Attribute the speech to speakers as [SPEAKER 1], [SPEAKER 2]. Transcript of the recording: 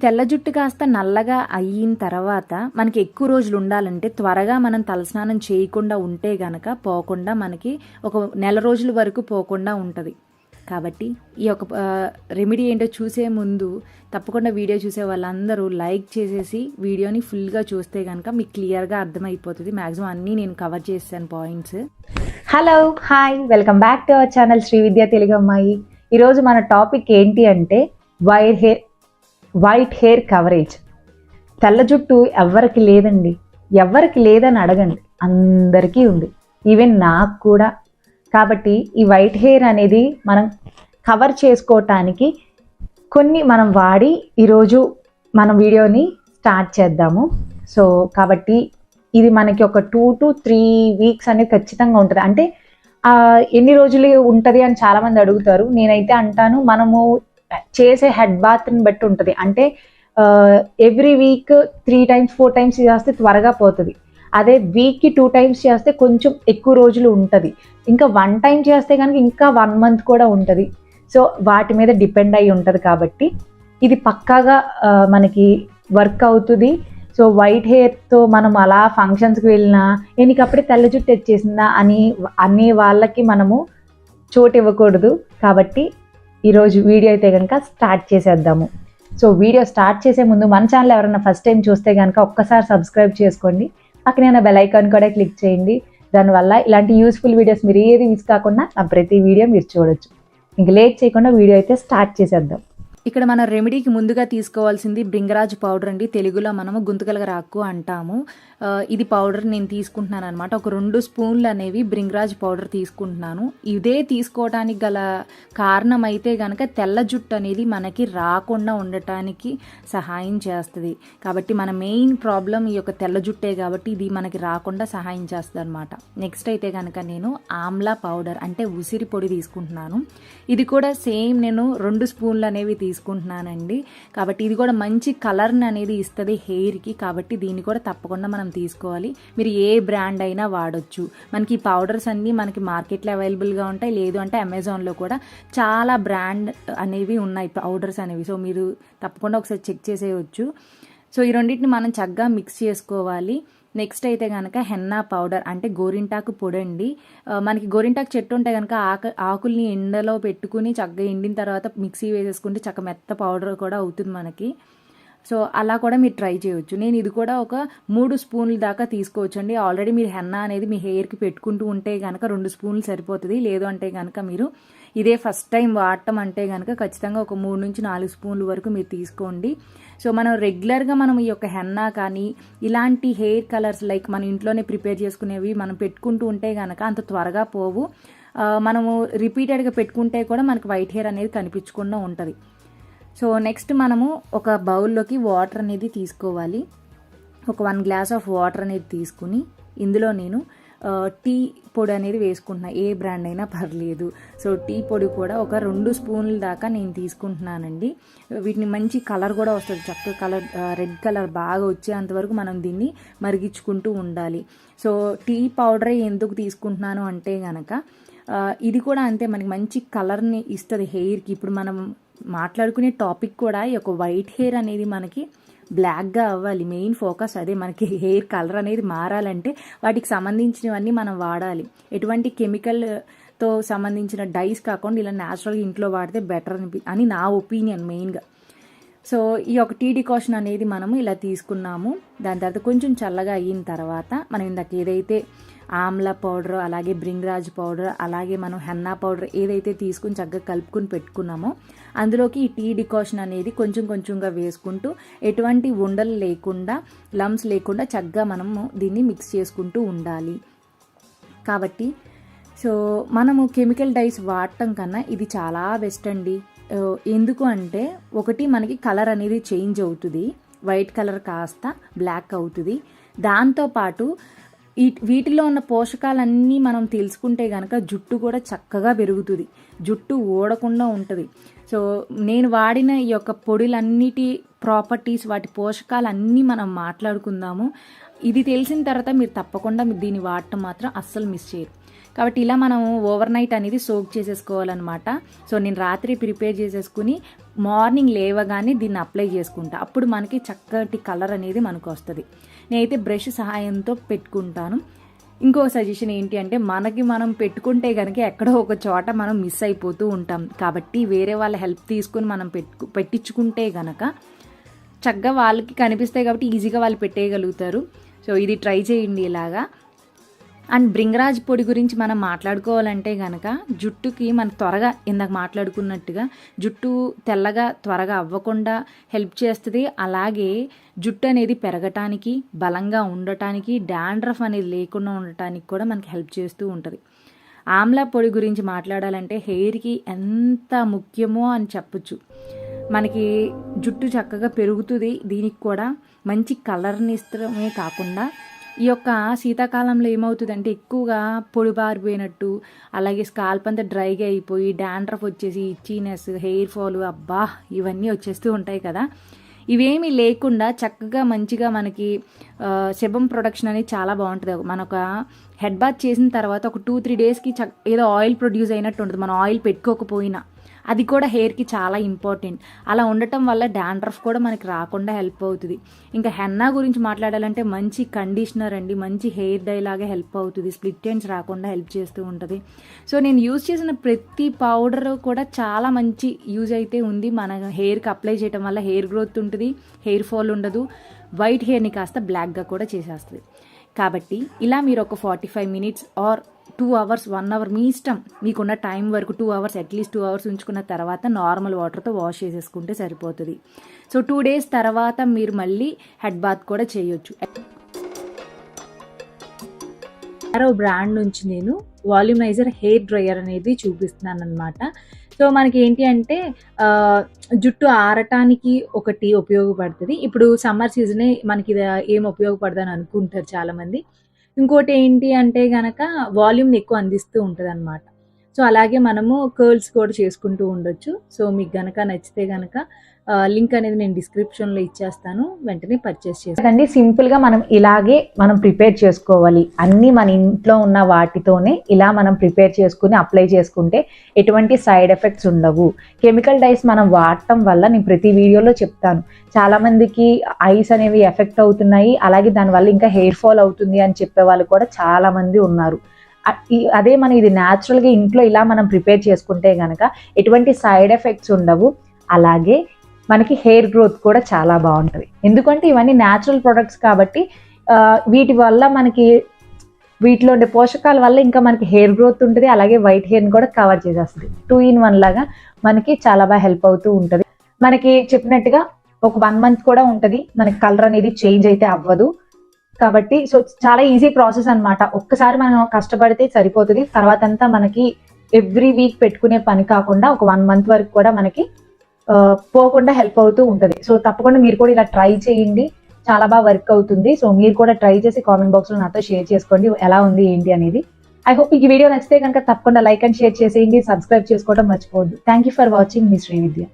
[SPEAKER 1] తెల్ల జుట్టు కాస్త నల్లగా అయిన తర్వాత మనకి ఎక్కువ రోజులు ఉండాలంటే త్వరగా మనం తలస్నానం చేయకుండా ఉంటే గనక పోకుండా మనకి ఒక నెల రోజుల వరకు పోకుండా ఉంటుంది. కాబట్టి ఈ యొక్క రెమెడీ ఏంటో చూసే ముందు తప్పకుండా వీడియో చూసే వాళ్ళందరూ లైక్ చేసేసి వీడియోని ఫుల్గా చూస్తే కనుక మీకు క్లియర్గా అర్థమైపోతుంది. మ్యాక్సిమం అన్నీ నేను కవర్ చేశాను points.
[SPEAKER 2] Hello, hi, welcome back to our channel Shri Vidya Telugu అమ్మాయి. ఈరోజు మన టాపిక్ ఏంటి అంటే వైట్ హెయిర్ కవరేజ్. తెల్ల జుట్టు ఎవరికి లేదండి, ఎవరికి లేదని అడగండి, అందరికీ ఉంది, ఈవెన్ నాకు కూడా. కాబట్టి ఈ వైట్ హెయిర్ అనేది మనం కవర్ చేసుకోవటానికి కొన్ని మనం వాడి ఈరోజు మనం వీడియోని స్టార్ట్ చేద్దాము. సో కాబట్టి ఇది మనకి ఒక 2 to 3 వీక్స్ అనేది ఖచ్చితంగా ఉంటుంది. అంటే ఎన్ని రోజులు ఉంటుంది అని చాలామంది అడుగుతారు. నేనైతే అంటాను, మనము చేసే హెడ్ బాత్ని బట్టి ఉంటుంది. అంటే ఎవ్రీ వీక్ 3 times 4 times చేస్తే త్వరగా పోతుంది. అదే వీక్కి 2 times చేస్తే కొంచెం ఎక్కువ రోజులు ఉంటుంది. ఇంకా 1 time చేస్తే కనుక ఇంకా 1 month కూడా ఉంటుంది. సో వాటి మీద డిపెండ్ అయి ఉంటుంది. కాబట్టి ఇది పక్కాగా మనకి వర్క్ అవుతుంది. సో వైట్ హెయిర్తో మనం అలా ఫంక్షన్స్కి వెళ్ళినా ఎన్నికప్పుడే తెల్ల జుట్టు తెచ్చేసిందా అనే వాళ్ళకి మనము చోటు ఇవ్వకూడదు. కాబట్టి ఈరోజు వీడియో అయితే కనుక స్టార్ట్ చేసేద్దాము. సో వీడియో స్టార్ట్ చేసే ముందు మన ఛానల్ ఎవరైనా ఫస్ట్ టైం చూస్తే కనుక ఒక్కసారి సబ్స్క్రైబ్ చేసుకోండి, పక్కనే ఉన్న బెల్ ఐకాన్ కూడా క్లిక్ చేయండి. దానివల్ల ఇలాంటి యూస్ఫుల్ వీడియోస్ మీరు ఏది మిస్ కాకుండా నా ప్రతి వీడియో మీరు చూడొచ్చు. ఇంక లేట్ చేయకుండా వీడియో అయితే స్టార్ట్ చేసేద్దాం.
[SPEAKER 1] ఇక్కడ మన రెమెడీకి ముందుగా తీసుకోవాల్సింది బ్రింగరాజ్ పౌడర్ అండి. తెలుగులో మనము గుంతకలగరాకు అంటాము. ఇది పౌడర్ నేను తీసుకుంటున్నాను అనమాట. ఒక 2 స్పూన్లు అనేవి బ్రింగరాజ్ పౌడర్ తీసుకుంటున్నాను. ఇదే తీసుకోవడానికి గల కారణం అయితే కనుక తెల్ల జుట్టు అనేది మనకి రాకుండా ఉండటానికి సహాయం చేస్తుంది. కాబట్టి మన మెయిన్ ప్రాబ్లం ఈ యొక్క తెల్ల జుట్టే, కాబట్టి ఇది మనకి రాకుండా సహాయం చేస్తుంది అనమాట. నెక్స్ట్ అయితే కనుక నేను ఆమ్లా పౌడర్ అంటే ఉసిరి పొడి తీసుకుంటున్నాను. ఇది కూడా సేమ్ నేను 2 స్పూన్లు అనేవి తీసుకుంటున్నానండి. కాబట్టి ఇది కూడా మంచి కలర్ని అనేది ఇస్తుంది హెయిర్కి. కాబట్టి దీన్ని కూడా తప్పకుండా మనం తీసుకోవాలి. మీరు ఏ బ్రాండ్ అయినా వాడొచ్చు. మనకి ఈ పౌడర్స్ అన్నీ మనకి మార్కెట్లో అవైలబుల్గా ఉంటాయి. లేదు అంటే అమెజాన్లో కూడా చాలా బ్రాండ్ అనేవి ఉన్నాయి పౌడర్స్ అనేవి. సో మీరు తప్పకుండా ఒకసారి చెక్ చేసేయచ్చు. సో ఈ రెండింటిని మనం చక్కగా మిక్స్ చేసుకోవాలి. నెక్స్ట్ అయితే కనుక హెన్నా పౌడర్ అంటే గోరింటాకు పొడి అండి. మనకి గోరింటాకు చెట్టు ఉంటే కనుక ఆకుల్ని ఎండలో పెట్టుకుని చక్కగా ఎండిన తర్వాత మిక్సీ వేసేసుకుంటే చక్క మెత్త పౌడర్ కూడా అవుతుంది మనకి. సో అలా కూడా మీరు ట్రై చేయవచ్చు. నేను ఇది కూడా ఒక 3 స్పూన్ల దాకా తీసుకోవచ్చు అండి. ఆల్రెడీ మీరు హెన్నా అనేది మీ హెయిర్కి పెట్టుకుంటూ ఉంటే కనుక 2 స్పూన్లు సరిపోతుంది. లేదు అంటే కనుక మీరు ఇదే ఫస్ట్ టైం వాడటం అంటే కనుక ఖచ్చితంగా ఒక 3 నుంచి 4 స్పూన్ల వరకు మీరు తీసుకోండి. సో మనం రెగ్యులర్గా మనం ఈ యొక్క హెన్నా కానీ ఇలాంటి హెయిర్ కలర్స్ లైక్ మన ఇంట్లోనే ప్రిపేర్ చేసుకునేవి మనం పెట్టుకుంటూ ఉంటే కనుక అంత త్వరగా పోవు. మనము రిపీటెడ్గా పెట్టుకుంటే కూడా మనకి వైట్ హెయిర్ అనేది కనిపించకుండా ఉంటుంది. సో నెక్స్ట్ మనము ఒక బౌల్లోకి వాటర్ అనేది తీసుకోవాలి. ఒక 1 గ్లాస్ ఆఫ్ వాటర్ అనేది తీసుకుని ఇందులో నేను టీ పొడి అనేది వేసుకుంటున్నాను. ఏ బ్రాండ్ అయినా పర్లేదు. సో టీ పొడి కూడా ఒక 2 స్పూన్ల దాకా నేను తీసుకుంటున్నానండి. వీటిని మంచి కలర్ కూడా వస్తుంది, చక్కగా కలర్ రెడ్ కలర్ బాగా వచ్చేంతవరకు మనం దీన్ని మరిగించుకుంటూ ఉండాలి. సో టీ పౌడరే ఎందుకు తీసుకుంటున్నాను అంటే కనుక ఇది కూడా అంతే, మనకి మంచి కలర్ని ఇస్తుంది హెయిర్కి. ఇప్పుడు మనం మాట్లాడుకునే టాపిక్ కూడా ఈ యొక్క వైట్ హెయిర్ అనేది మనకి బ్లాక్గా అవ్వాలి. మెయిన్ ఫోకస్ అదే. మనకి హెయిర్ కలర్ అనేది మారాలంటే వాటికి సంబంధించినవన్నీ మనం వాడాలి. ఎటువంటి కెమికల్తో సంబంధించిన డైస్ కాకుండా ఇలా న్యాచురల్గా ఇంట్లో వాడితే బెటర్ అని నా ఒపీనియన్ మెయిన్గా. సో ఈ యొక్క టీ డికాషన్ అనేది మనము ఇలా తీసుకున్నాము. దాని తర్వాత కొంచెం చల్లగా అయిన తర్వాత మనం ఇందాక ఏదైతే ఆమ్లా పౌడర్, అలాగే బ్రింగరాజ్ పౌడర్, అలాగే మనం హెన్నా పౌడర్ ఏదైతే తీసుకుని చక్కగా కలుపుకుని పెట్టుకున్నామో అందులోకి ఈ టీ డికాషన్ అనేది కొంచెం కొంచెంగా వేసుకుంటూ ఎటువంటి ఉండలు లేకుండా, లమ్స్ లేకుండా చక్కగా మనము దీన్ని మిక్స్ చేసుకుంటూ ఉండాలి. కాబట్టి సో మనము కెమికల్ డైస్ వాడటం కన్నా ఇది చాలా బెస్ట్ అండి. ఎందుకు అంటే ఒకటి మనకి కలర్ అనేది చేంజ్ అవుతుంది, వైట్ కలర్ కాస్త బ్లాక్ అవుతుంది. దాంతోపాటు వీటిలో ఉన్న పోషకాలన్నీ మనం తెలుసుకుంటే కనుక జుట్టు కూడా చక్కగా పెరుగుతుంది, జుట్టు ఊడకుండా ఉంటుంది. సో నేను వాడిన ఈ యొక్క పొడిలన్నిటి ప్రాపర్టీస్, వాటి పోషకాలన్నీ మనం మాట్లాడుకుందాము. ఇది తెలిసిన తర్వాత మీరు తప్పకుండా దీన్ని వాడటం మాత్రం అస్సలు మిస్ చేయరు. కాబట్టి ఇలా మనం ఓవర్ నైట్ అనేది సోక్ చేసేసుకోవాలన్నమాట. సో నేను రాత్రి ప్రిపేర్ చేసేసుకుని మార్నింగ్ లేవగానే దీన్ని అప్లై చేసుకుంటా. అప్పుడు మనకి చక్కటి కలర్ అనేది మనకు వస్తుంది. నేనైతే బ్రష్ సహాయంతో పెట్టుకుంటాను. ఇంకో సజెషన్ ఏంటి అంటే, మనకి మనం పెట్టుకుంటే కనుక ఎక్కడో ఒక చోట మనం మిస్ అయిపోతూ ఉంటాం. కాబట్టి వేరే వాళ్ళ హెల్ప్ తీసుకుని మనం పెట్టించుకుంటే కనుక చక్కగా వాళ్ళకి కనిపిస్తాయి కాబట్టి ఈజీగా వాళ్ళు పెట్టేయగలుగుతారు. సో ఇది ట్రై చేయండి ఇలాగా. అండ్ భృంగరాజ్ పొడి గురించి మనం మాట్లాడుకోవాలంటే కనుక జుట్టుకి మన త్వరగా ఇందాక మాట్లాడుకున్నట్టుగా జుట్టు తెల్లగా త్వరగా అవ్వకుండా హెల్ప్ చేస్తుంది. అలాగే జుట్టు అనేది పెరగటానికి, బలంగా ఉండటానికి, డాండ్రఫ్ అనేది లేకుండా ఉండటానికి కూడా మనకి హెల్ప్ చేస్తూ ఉంటుంది. ఆమ్లా పొడి గురించి మాట్లాడాలంటే హెయిర్కి ఎంత ముఖ్యమో అని చెప్పచ్చు. మనకి జుట్టు చక్కగా పెరుగుతుంది. దీనికి కూడా మంచి కలర్ని ఇస్తమే కాకుండా ఈ యొక్క శీతాకాలంలో ఏమవుతుందంటే ఎక్కువగా పొడి బారిపోయినట్టు, అలాగే స్కాల్ప్ అంతా డ్రైగా అయిపోయి డాండ్రఫ్ వచ్చేసి ఇచ్చీనెస్, హెయిర్ ఫాల్ అబ్బా ఇవన్నీ వచ్చేస్తూ ఉంటాయి కదా. ఇవేమీ లేకుండా చక్కగా మంచిగా మనకి సెబమ్ ప్రొడక్షన్ అనేది చాలా బాగుంటుంది. మనొక హెడ్ బాత్ చేసిన తర్వాత ఒక 2-3 డేస్కి ఏదో ఆయిల్ ప్రొడ్యూస్ అయినట్టు ఉంటుంది. మనం ఆయిల్ పెట్టుకోకపోయినా అది కూడా హెయిర్కి చాలా ఇంపార్టెంట్. అలా ఉండటం వల్ల డాండ్రఫ్ కూడా మనకి రాకుండా హెల్ప్ అవుతుంది. ఇంకా హెన్నా గురించి మాట్లాడాలంటే మంచి కండిషనర్ అండి, మంచి హెయిర్ డై లాగా హెల్ప్ అవుతుంది. స్ప్లిట్ ఎండ్స్ రాకుండా హెల్ప్ చేస్తూ ఉంటుంది. సో నేను యూజ్ చేసిన ప్రతి పౌడర్ కూడా చాలా మంచి యూజ్ అయితే ఉంది. మన హెయిర్కి అప్లై చేయడం వల్ల హెయిర్ గ్రోత్ ఉంటుంది, హెయిర్ ఫాల్ ఉండదు, వైట్ హెయిర్ని కాస్త బ్లాక్గా కూడా చేసేస్తుంది. కాబట్టి ఇలా మీరు ఒక 45 minutes ఆర్ 2 hours, 1 hour మీ ఇష్టం, మీకున్న టైం వరకు 2 hours అట్లీస్ట్ 2 hours ఉంచుకున్న తర్వాత నార్మల్ వాటర్తో వాష్ చేసేసుకుంటే సరిపోతుంది. సో 2 days తర్వాత మీరు మళ్ళీ హెడ్ బాత్ కూడా చేయొచ్చు. ఆరో బ్రాండ్ నుంచి నేను వాల్యూమైజర్ హెయిర్ డ్రయర్ అనేది చూపిస్తున్నాను అనమాట. సో మనకి ఏంటి అంటే జుట్టు ఆరటానికి ఒకటి ఉపయోగపడుతుంది. ఇప్పుడు సమ్మర్ సీజనే మనకి ఇది ఏం ఉపయోగపడదని అనుకుంటారు చాలామంది. ఇంకోటి ఏంటి అంటే గనక వాల్యూమ్ని ఎక్కువ అందిస్తూ ఉంటుంది అనమాట. సో అలాగే మనము కర్ల్స్ కూడా చేసుకుంటూ ఉండొచ్చు. సో మీకు గనక నచ్చితే గనక లింక్ అనేది నేను డిస్క్రిప్షన్లో ఇచ్చేస్తాను, వెంటనే పర్చేస్ చేసుకోండి. సింపుల్గా మనం ప్రిపేర్ చేసుకోవాలి. అన్నీ మన ఇంట్లో ఉన్న వాటితోనే ఇలా మనం ప్రిపేర్ చేసుకుని అప్లై చేసుకుంటే ఎటువంటి సైడ్ ఎఫెక్ట్స్ ఉండవు. కెమికల్ డైస్ మనం వాడటం వల్ల నేను ప్రతి వీడియోలో చెప్తాను, చాలామందికి ఐస్ అనేవి ఎఫెక్ట్ అవుతున్నాయి, అలాగే దానివల్ల ఇంకా హెయిర్ ఫాల్ అవుతుంది అని చెప్పే వాళ్ళు కూడా చాలామంది ఉన్నారు. అదే మనం ఇది న్యాచురల్గా ఇంట్లో ఇలా మనం ప్రిపేర్ చేసుకుంటే కనుక ఎటువంటి సైడ్ ఎఫెక్ట్స్ ఉండవు. అలాగే మనకి హెయిర్ గ్రోత్ కూడా చాలా బాగుంటుంది. ఎందుకంటే ఇవన్నీ న్యాచురల్ ప్రొడక్ట్స్ కాబట్టి వీటి వల్ల మనకి వీటిలో ఉండే పోషకాల వల్ల ఇంకా మనకి హెయిర్ గ్రోత్ ఉంటుంది, అలాగే వైట్ హెయిర్ని కూడా కవర్ చేసేస్తుంది. 2 in 1 లాగా మనకి చాలా బాగా హెల్ప్ అవుతూ ఉంటుంది. మనకి చెప్పినట్టుగా ఒక 1 month కూడా ఉంటుంది, మనకి కలర్ అనేది చేంజ్ అయితే అవ్వదు. కాబట్టి సో చాలా ఈజీ ప్రాసెస్ అనమాట. ఒక్కసారి మనం కష్టపడితే సరిపోతుంది. తర్వాత అంతా మనకి ఎవ్రీ వీక్ పెట్టుకునే పని కాకుండా ఒక 1 month వరకు కూడా మనకి పోకుండా హెల్ప్ అవుతూ ఉంటుంది. సో తప్పకుండా మీరు కూడా ఇలా ట్రై చేయండి, చాలా బాగా వర్క్ అవుతుంది. సో మీరు కూడా ట్రై చేసి కామెంట్ బాక్స్లో నాతో షేర్ చేసుకోండి ఎలా ఉంది ఏంటి అనేది. ఐ హోప్ ఈ వీడియో నచ్చితే కనుక తప్పకుండా లైక్ అండ్ షేర్ చేసేయండి, సబ్స్క్రైబ్ చేసుకోవడం మర్చిపోవద్దు. Thank you for watching me Srividya.